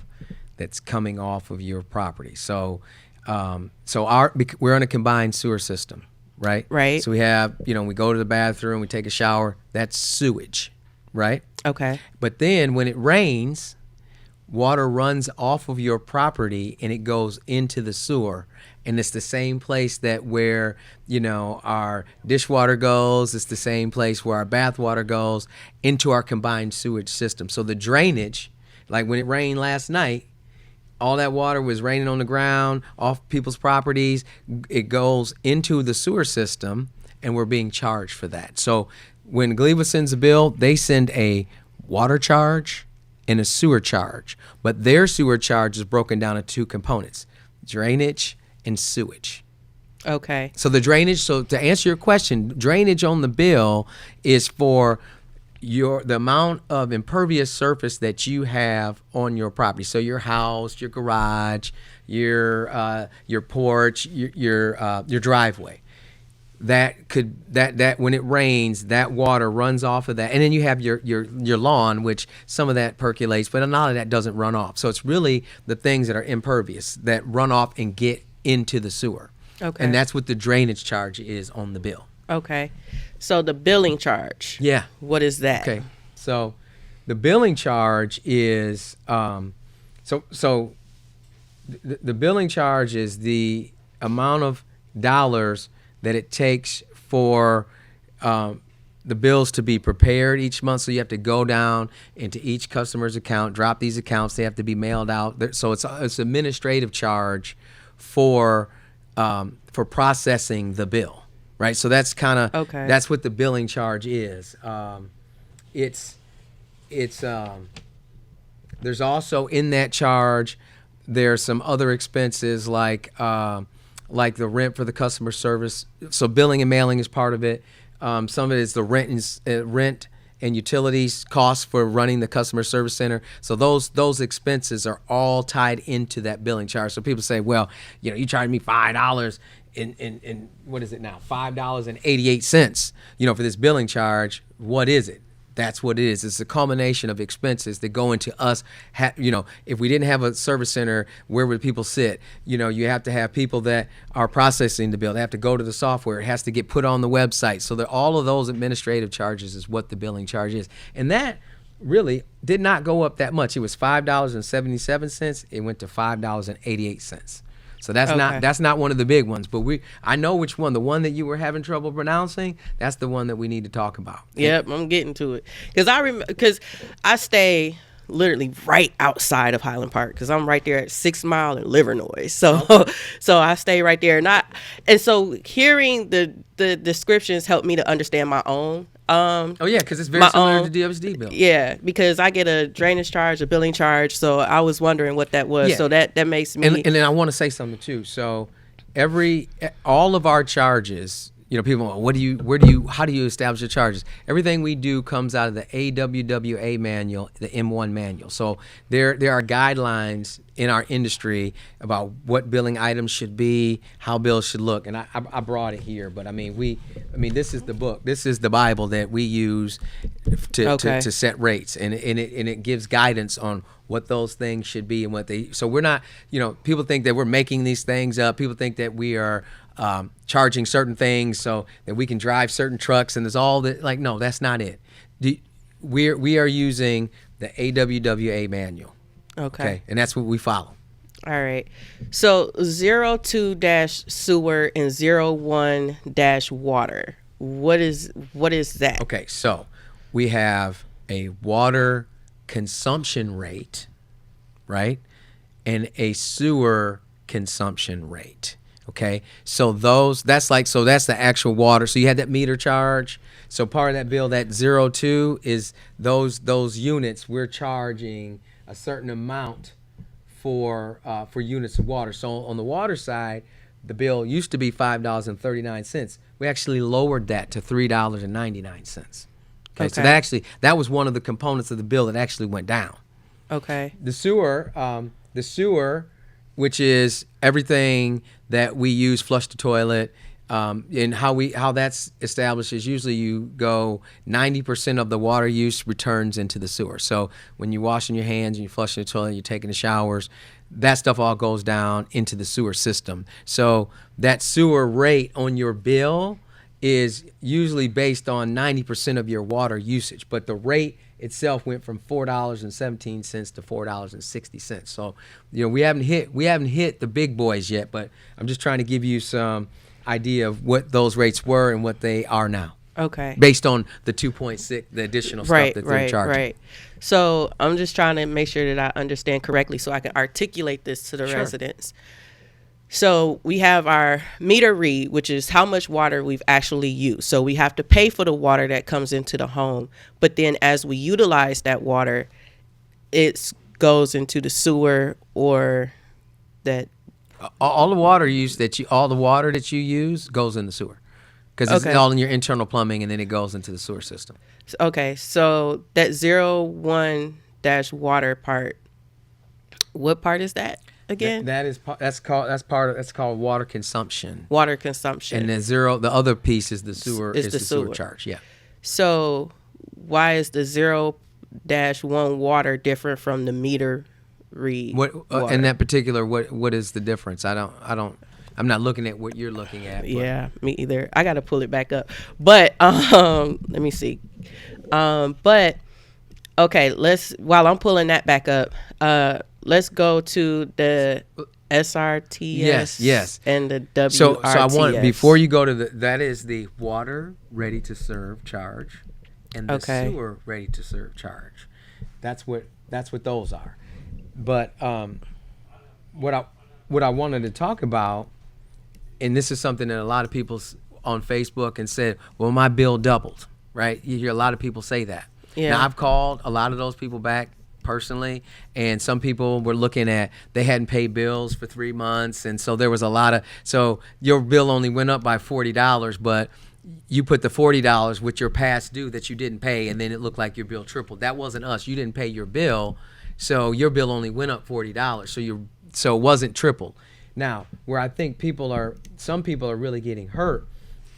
that's coming off of your property. So we're on a combined sewer system, right? Right. So we have, we go to the bathroom, we take a shower, that's sewage, right? Okay. But then when it rains, water runs off of your property and it goes into the sewer, and it's the same place that where our dishwater goes. It's the same place where our bath water goes into our combined sewage system. So the drainage, like when it rained last night, all that water was raining on the ground, off people's properties. It goes into the sewer system, and we're being charged for that. So when Gleeva sends a bill, they send a water charge and a sewer charge. But their sewer charge is broken down into 2 components, drainage and sewage. Okay. So the drainage, so to answer your question, drainage on the bill is for the amount of impervious surface that you have on your property. So your house, your garage, your porch, your driveway. That when it rains, that water runs off of that, and then you have your lawn, which some of that percolates, but a lot of that doesn't run off. So it's really the things that are impervious that run off and get into the sewer. Okay. And that's what the drainage charge is on the bill. Okay. So the billing charge. Yeah. What is that? Okay. So the billing charge is the billing charge is the amount of dollars that it takes for the bills to be prepared each month. So you have to go down into each customer's account, drop these accounts. They have to be mailed out. So it's administrative charge for processing the bill, right? So that's kind of okay. That's what the billing charge is. There's also in that charge, there's some other expenses like the rent for the customer service. So billing and mailing is part of it. Some of it is the rent and utilities costs for running the customer service center. So those expenses are all tied into that billing charge. So people say, well, you charged me $5 in what is it now? $5.88, for this billing charge. What is it? That's what it is. It's a culmination of expenses that go into us. If we didn't have a service center, where would people sit? You have to have people that are processing the bill. They have to go to the software. It has to get put on the website. So that all of those administrative charges is what the billing charge is. And that really did not go up that much. It was $5.77. It went to $5.88. So that's not one of the big ones, but I know which one. The one that you were having trouble pronouncing, that's the one that we need to talk about. Yep, I'm getting to it because I stay literally right outside of Highland Park because I'm right there at 6 Mile and Livernois. So I stay right there, and so hearing the descriptions helped me to understand my own. Because it's very similar to the DFSD bill. Yeah, because I get a drainage charge, a billing charge, so I was wondering what that was. Yeah. So that makes me. And then I want to say something too. So all of our charges, people, how do you establish the charges? Everything we do comes out of the AWWA manual, the M1 manual. So there are guidelines in our industry about what billing items should be, how bills should look, and I brought it here. But this is the book, this is the Bible that we use to set rates, and it gives guidance on what those things should be and what they. So we're not, people think that we're making these things up. People think that we are charging certain things so that we can drive certain trucks, and there's all that. Like, no, that's not it. We are using the AWWA manual. Okay. And that's what we follow. All right. So 02-sewer and 01-water. What is that? Okay. So we have a water consumption rate, right? And a sewer consumption rate. Okay. So that's the actual water. So you had that meter charge. So part of that bill, that 02 is those units we're charging a certain amount for units of water. So on the water side, the bill used to be $5.39. We actually lowered that to $3.99. Okay. So that was one of the components of the bill that actually went down. Okay. The sewer, which is everything that we use, flush the toilet, and how that's established is usually you go 90% of the water use returns into the sewer. So when you're washing your hands and you're flushing the toilet, you're taking the showers, that stuff all goes down into the sewer system. So that sewer rate on your bill is usually based on 90% of your water usage, but the rate itself went from $4.17 to $4.60. So, we haven't hit the big boys yet, but I'm just trying to give you some idea of what those rates were and what they are now. Okay. Based on the 2.6, the additional stuff that they're charging. Right. So I'm just trying to make sure that I understand correctly so I can articulate this to the residents. So we have our meter read, which is how much water we've actually used. So we have to pay for the water that comes into the home. But then as we utilize that water, it goes into the sewer or that. All the water that you use goes in the sewer. Because it's all in your internal plumbing, and then it goes into the sewer system. Okay, so that 01 dash water part, what part is that again? That's called water consumption. Water consumption. And the other piece is the sewer is the sewer charge. Yeah. So why is the 0-1 water different from the meter read? In that particular, what is the difference? I'm not looking at what you're looking at. But. Yeah, me either. I got to pull it back up. But let me see. But okay, while I'm pulling that back up, let's go to the SRTS. Yes. And the WRTS. So I want, before you go to that is the water ready to serve charge and the sewer ready to serve charge. That's what those are. But what I wanted to talk about, and this is something that a lot of people on Facebook and said, well, my bill doubled, right? You hear a lot of people say that. Yeah. Now, I've called a lot of those people back personally, and some people were looking at, they hadn't paid bills for 3 months, and so there was so your bill only went up by $40, but you put the $40 with your past due that you didn't pay, and then it looked like your bill tripled. That wasn't us. You didn't pay your bill, so your bill only went up $40, so it wasn't tripled. Now, where I think some people are really getting hurt,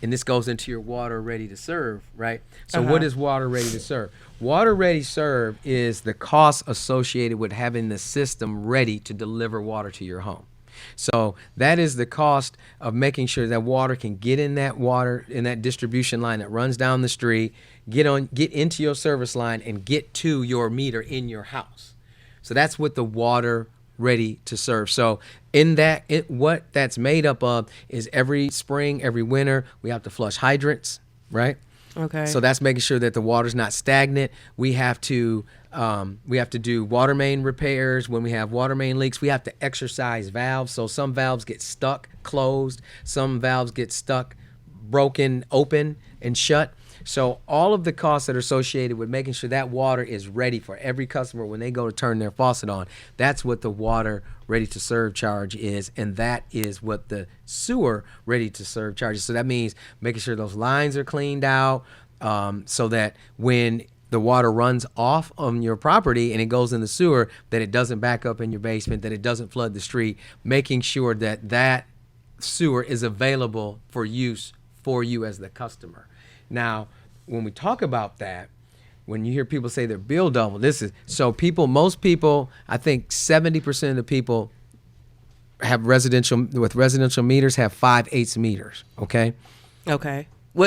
and this goes into your water ready to serve, right? So what is water ready to serve? Water ready to serve is the cost associated with having the system ready to deliver water to your home. So that is the cost of making sure that water can get in that distribution line that runs down the street, get into your service line, and get to your meter in your house. So that's what the water ready to serve. So what that's made up of is every spring, every winter, we have to flush hydrants, right? Okay. So that's making sure that the water's not stagnant. We have to do water main repairs. When we have water main leaks, we have to exercise valves. So some valves get stuck closed, some valves get stuck broken open and shut. So all of the costs that are associated with making sure that water is ready for every customer when they go to turn their faucet on, that's what the water ready to serve charge is, and that is what the sewer ready to serve charge is. So that means making sure those lines are cleaned out, so that when the water runs off on your property and it goes in the sewer, that it doesn't back up in your basement, that it doesn't flood the street, making sure that sewer is available for use for you as the customer. Now, when we talk about that, when you hear people say their bill doubled, most people, I think 70% of the people have residential meters have 5/8 meters. Okay. Okay.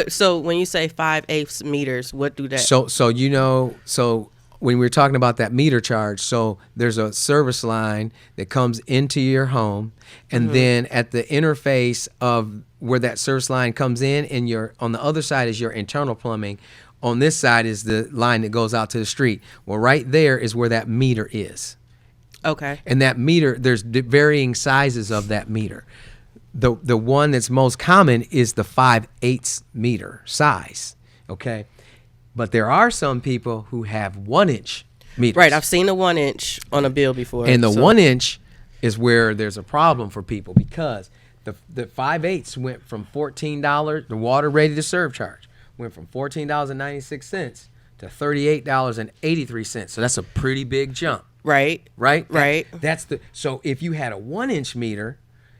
So when you say 5/8 meters, what do that? So when we're talking about that meter charge, so there's a service line that comes into your home, and then at the interface of where that service line comes in, and on the other side is your internal plumbing. On this side is the line that goes out to the street. Well, right there is where that meter is. Okay. And that meter, there's varying sizes of that meter. The one that's most common is the 5/8 meter size. Okay. But there are some people who have 1-inch meters. Right, I've seen a 1-inch on a bill before. And the 1-inch is where there's a problem for people, because the 5/8 went from $14, the water ready to serve charge, went from $14.96 to $38.83. So that's a pretty big jump. Right. Right. So if you had a 1-inch meter,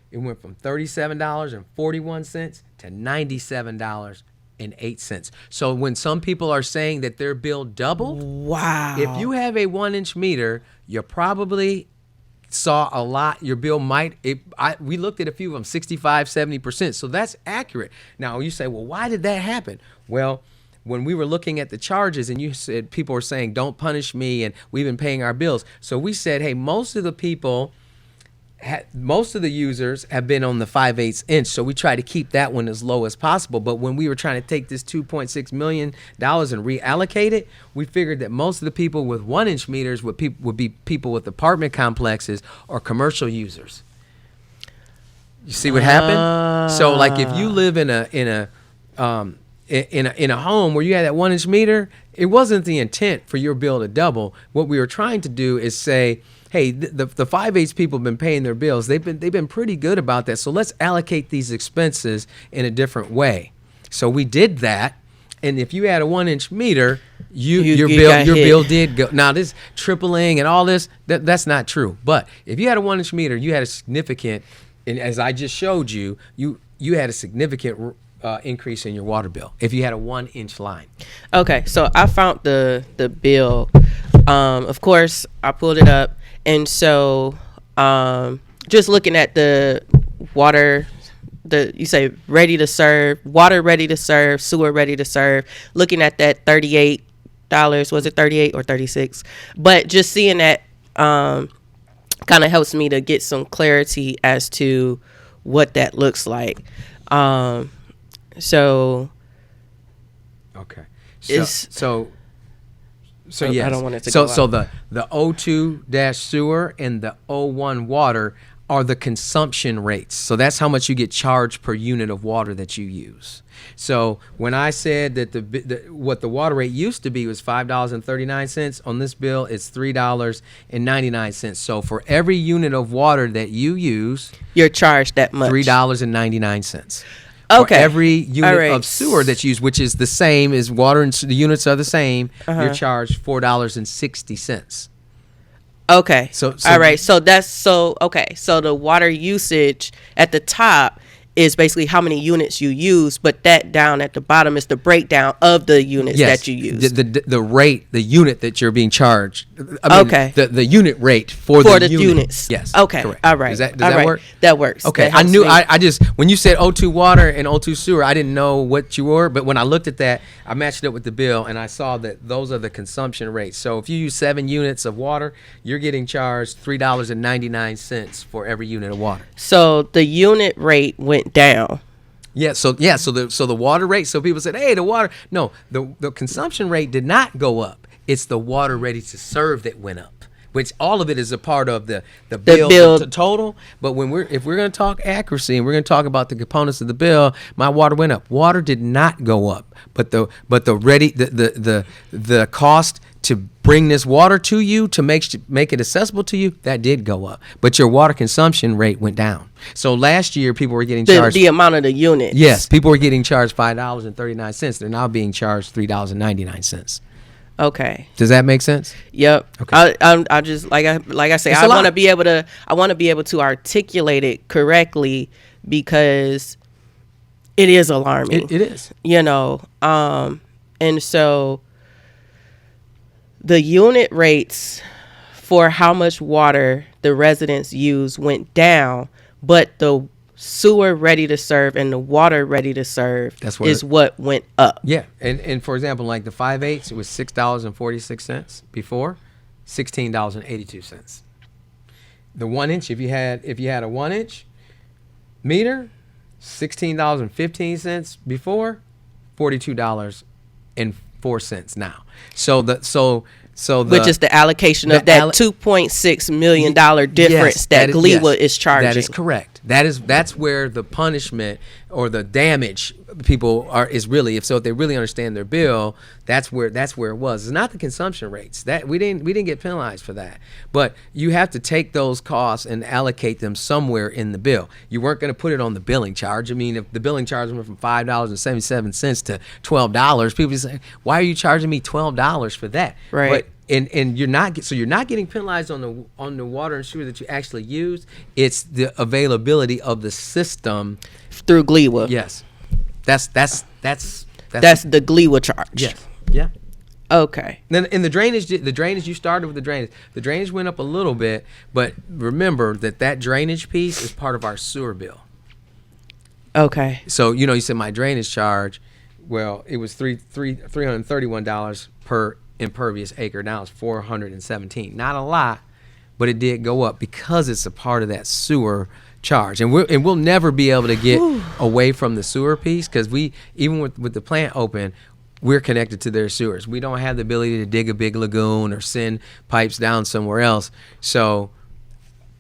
it went from $37.41 to $97.08. So when some people are saying that their bill doubled, wow. If you have a 1-inch meter, you're probably saw a lot. Your bill we looked at a few of them, 65, 70%. So that's accurate. Now you say, well, why did that happen? Well, when we were looking at the charges and you said people were saying, don't punish me, and we've been paying our bills. So we said, hey, most of the users have been on the 5/8 inch, so we try to keep that one as low as possible. But when we were trying to take this $2.6 million and reallocate it, we figured that most of the people with 1-inch meters would be people with apartment complexes or commercial users. You see what happened? So like if you live in a home where you had that 1-inch meter, it wasn't the intent for your bill to double. What we were trying to do is say, hey, the 5/8 people have been paying their bills. They've been pretty good about that. So let's allocate these expenses in a different way. So we did that. And if you had a 1-inch meter, your bill did go. Now this tripling and all this, that's not true. But if you had a 1-inch meter, you had a significant, and as I just showed you, you had a significant increase in your water bill if you had a 1-inch line. Okay, so I found the bill. Of course, I pulled it up, and so just looking at the water, you say ready to serve, water ready to serve, sewer ready to serve. Looking at that $38, was it 38 or 36? But just seeing that kind of helps me to get some clarity as to what that looks like. So okay. So yes. I don't want it to go out. So the O2 sewer and the O1 water are the consumption rates. So that's how much you get charged per unit of water that you use. So when I said that what the water rate used to be was $5.39, on this bill it's $3.99. So for every unit of water that you use, you're charged that much. $3.99. Okay. For every unit of sewer that's used, which is the same as water, and the units are the same, you're charged $4.60. Okay. So all right. So the water usage at the top is basically how many units you use, but that down at the bottom is the breakdown of the units that you use. The rate, the unit that you're being charged. The unit rate for the units. Yes. Okay. Correct. All right. Does that work? That works. Okay. That I just when you said O2 water and O2 sewer, I didn't know what you were, but when I looked at that, I matched it up with the bill and I saw that those are the consumption rates. So if you use 7 units of water, you're getting charged $3.99 for every unit of water. So the unit rate went down. So the water rate. So people said, hey, the water. No, the consumption rate did not go up. It's the water ready to serve that went up, which all of it is a part of the bill total. But if we're going to talk accuracy and we're going to talk about the components of the bill, my water went up. Water did not go up, but the cost to bring this water to you, to make it accessible to you, that did go up. But your water consumption rate went down. So last year, people were getting charged... The amount of the units. Yes, people were getting charged $5.39. They're now being charged $3.99. Okay. Does that make sense? Yep. Okay. I just like I say, I want to be able to articulate it correctly because it is alarming. It is. And so the unit rates for how much water the residents use went down, but the sewer ready to serve and the water ready to serve is what went up. Yeah. And for example, like the 5/8, it was $6.46 before, $16.82. The 1-inch, if you had a 1-inch meter, $16.15 before, $42.04 now. Which is the allocation of that $2.6 million difference that GLEWA is charging. That is correct. That's where the punishment or the damage people is really, if they really understand their bill, that's where it was. It's not the consumption rates. That we didn't get penalized for that. But you have to take those costs and allocate them somewhere in the bill. You weren't going to put it on the billing charge. I mean, if the billing charge went from $5.77 to $12, people say, "Why are you charging me $12 for that?" Right. But and you're not getting penalized on the water and sewer that you actually use. It's the availability of the system through GLEWA. Yes. That's the GLEWA charge. Yes. Yeah. Okay. Then in the drainage, you started with the drainage. The drainage went up a little bit, but remember that drainage piece is part of our sewer bill. Okay. So, you said my drainage charge, well, it was $331 per impervious acre. Now it's $417. Not a lot, but it did go up because it's a part of that sewer charge. And we'll never be able to get away from the sewer piece, because even with the plant open, we're connected to their sewers. We don't have the ability to dig a big lagoon or send pipes down somewhere else. So,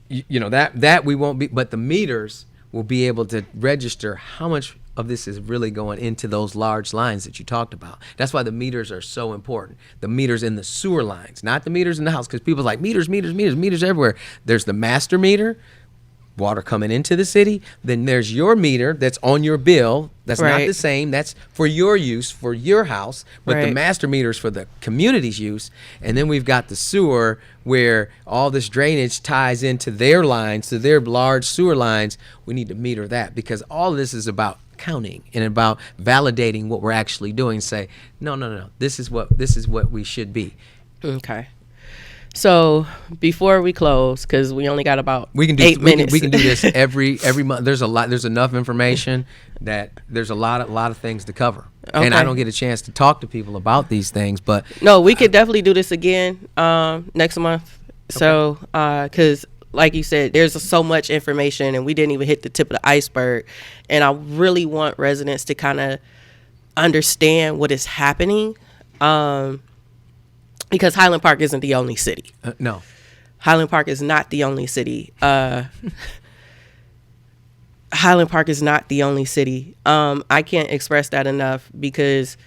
that we won't be, but the meters will be able to register how much of this is really going into those large lines that you talked about. That's why the meters are so important. The meters in the sewer lines, not the meters in the house, because people are like, meters everywhere. There's the master meter, water coming into the city. Then there's your meter that's on your bill. That's not the same. That's for your use, for your house. But the master meter is for the community's use. And then we've got the sewer, where all this drainage ties into their lines, to their large sewer lines. We need to meter that, because all of this is about counting and about validating what we're actually doing. Say, no, this is what we should be. Okay. So before we close, because we only got about 8 minutes. We can do this every month. There's enough information that there's a lot of things to cover. Okay. And I don't get a chance to talk to people about these things, but no, we could definitely do this again next month. Okay. So because like you said, there's so much information and we didn't even hit the tip of the iceberg. And I really want residents to kind of understand what is happening. Because Highland Park isn't the only city. No. Highland Park is not the only city. Highland Park is not the only city. I can't express that enough, because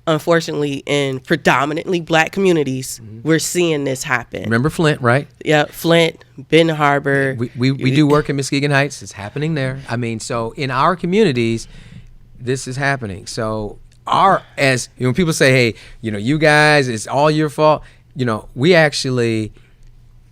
unfortunately in predominantly black communities, we're seeing this happen. Remember Flint, right? Yeah, Flint, Benton Harbor. We do work in Muskegon Heights. It's happening there. I mean, so in our communities, this is happening. So as when people say, hey, you guys, it's all your fault, we actually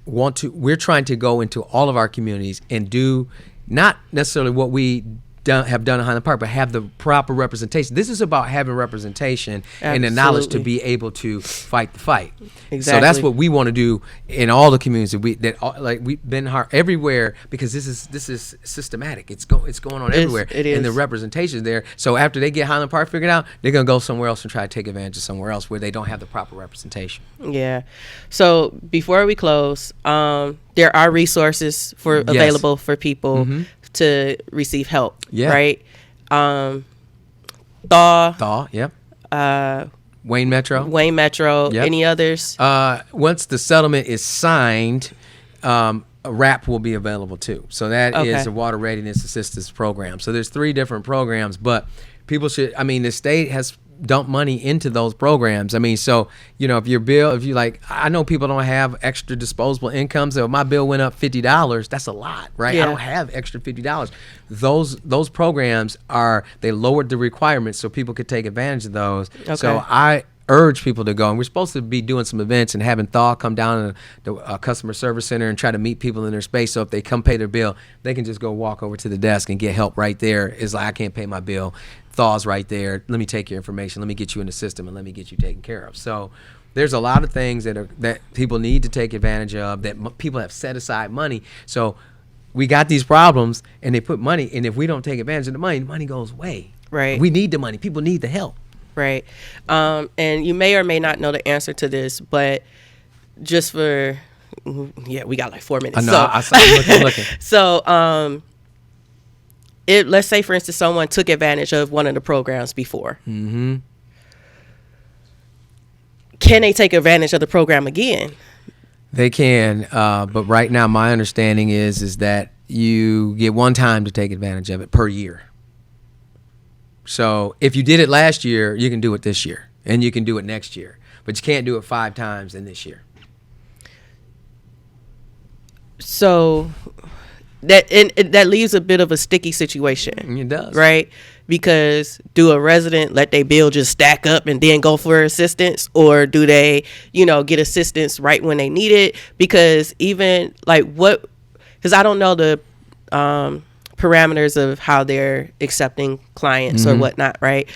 we're trying to go into all of our communities and do not necessarily what we have done in Highland Park, but have the proper representation. This is about having representation. Absolutely. And the knowledge to be able to fight the fight. Exactly. So that's what we want to do in all the communities we've been everywhere, because this is systematic. It's going on everywhere. It is. And the representation is there. So after they get Highland Park figured out, they're going to go somewhere else and try to take advantage of somewhere else where they don't have the proper representation. Yeah. So before we close, there are resources available for people to receive help. Yeah. Right. Thaw. Yep. Wayne Metro. Yep. Any others? Once the settlement is signed, a RAP will be available too. So that is a Water Readiness Assistance Program. So there's 3 different programs, but people should. I mean, the state has dump money into those programs. I mean, so if you like, I know people don't have extra disposable income. So if my bill went up $50, that's a lot, right? Yeah. I don't have extra $50. Those programs they lowered the requirements so people could take advantage of those. Okay. So I urge people to go, and we're supposed to be doing some events and having Thaw come down to the customer service center and try to meet people in their space. So if they come pay their bill, they can just go walk over to the desk and get help right there. It's like, I can't pay my bill. Thaw's right there. Let me take your information. Let me get you in the system and let me get you taken care of. So there's a lot of things that people need to take advantage of, that people have set aside money. So we got these problems and they put money, and if we don't take advantage of the money goes away. Right. We need the money. People need the help. Right. And you may or may not know the answer to this, but just we got like 4 minutes. I know. I'm looking. So, let's say, for instance, someone took advantage of one of the programs before. Mm-hmm. Can they take advantage of the program again? They can, but right now my understanding is that you get one time to take advantage of it per year. So if you did it last year, you can do it this year, and you can do it next year, but you can't do it 5 times in this year. So that leaves a bit of a sticky situation. It does. Right? Because do a resident let their bill just stack up and then go for assistance, or do they, get assistance right when they need it? Because even because I don't know the parameters of how they're accepting clients or whatnot, right?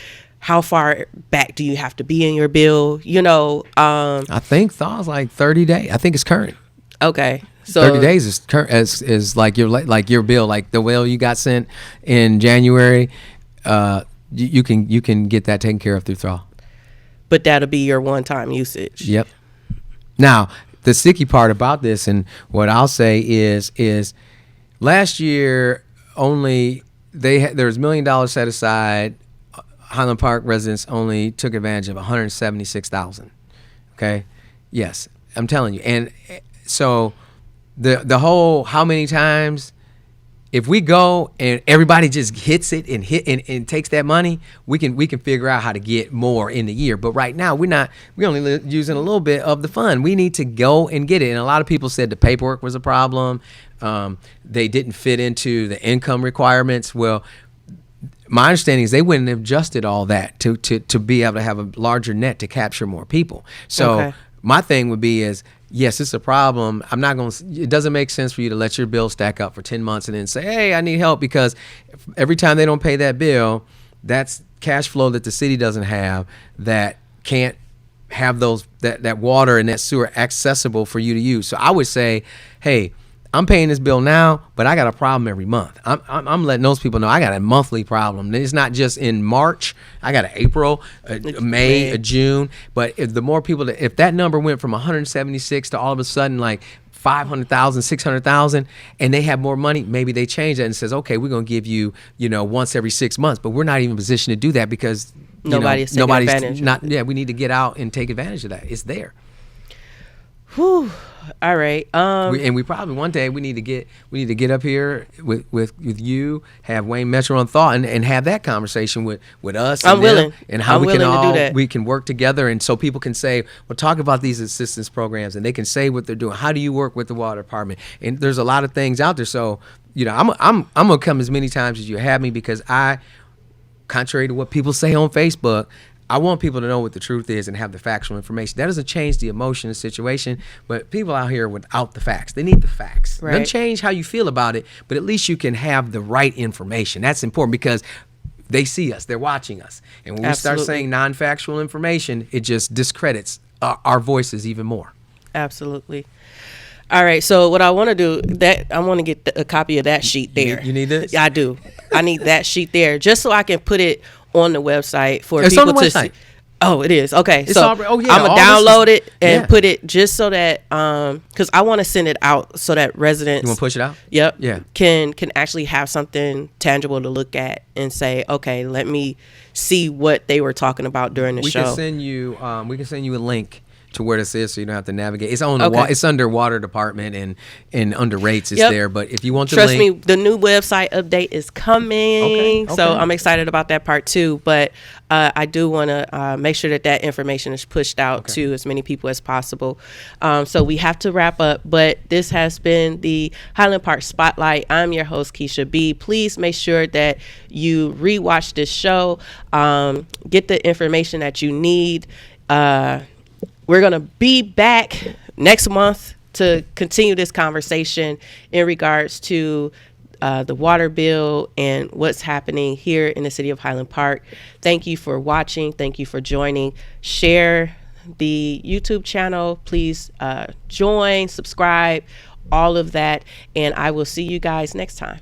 how far back do you have to be in your bill? I think thaw's like 30 days. I think it's current. Okay. So 30 days is current, is like your bill, like the bill you got sent in January. You can get that taken care of through thaw. But that'll be your one-time usage. Yep. Now, the sticky part about this, and what I'll say is last year only there was $1 million set aside. Highland Park residents only took advantage of 176,000. Okay. Yes, I'm telling you. And so the whole how many times, if we go and everybody just hits it and takes that money, we can figure out how to get more in the year. But right now we're only using a little bit of the fund. We need to go and get it. And a lot of people said the paperwork was a problem. They didn't fit into the income requirements. Well, my understanding is they wouldn't have adjusted all that to be able to have a larger net to capture more people. So my thing would be is, yes, it's a problem. It doesn't make sense for you to let your bill stack up for 10 months and then say, hey, I need help, because every time they don't pay that bill, that's cash flow that the city doesn't have, that can't have that water and that sewer accessible for you to use. So I would say, hey, I'm paying this bill now, but I got a problem every month. I'm letting those people know I got a monthly problem. It's not just in March. I got an April, a May, a June. But if the more people, if that number went from 176 to all of a sudden like 500,000, 600,000, and they have more money, maybe they change that and says, okay, we're going to give you, once every 6 months. But we're not even in a position to do that because nobody's taking advantage. Yeah, we need to get out and take advantage of that. It's there. Whew. All right. We probably one day we need to get up here with you, have Wayne Metro on thought, and have that conversation with us. I'm willing. And how I'm willing to do that. We can work together, and so people can say, well, talk about these assistance programs, and they can say what they're doing. How do you work with the water department? And there's a lot of things out there. So I'm gonna come as many times as you have me, because contrary to what people say on Facebook, I want people to know what the truth is and have the factual information. That doesn't change the emotion of the situation, but people out here without the facts, they need the facts. Right. Doesn't change how you feel about it, but at least you can have the right information. That's important, because they see us, they're watching us. And when we start saying non-factual information, it just discredits our voices even more. Absolutely. All right, so what I want to do, I want to get a copy of that sheet there. You need this? I do. I need that sheet there, just so I can put it on the website for it's people on the to website. See. Oh, it is. Okay. It's so I'm going to download it and put it just so that, because I want to send it out so that residents. You want to push it out? Yep. Yeah. Can actually have something tangible to look at and say, okay, let me see what they were talking about during the show. We can send you a link to where this is, so you don't have to navigate. It's on it's under water department and under rates it's there. But if you want the trust link, me, the new website update is coming. Okay. So I'm excited about that part too. But I do want to make sure that information is pushed out to as many people as possible. So we have to wrap up. But this has been the Highland Park Spotlight. I'm your host, Keisha B. Please make sure that you rewatch this show. Get the information that you need. We're going to be back next month to continue this conversation in regards to the water bill and what's happening here in the city of Highland Park. Thank you for watching. Thank you for joining. Share the YouTube channel. Please join, subscribe, all of that. And I will see you guys next time.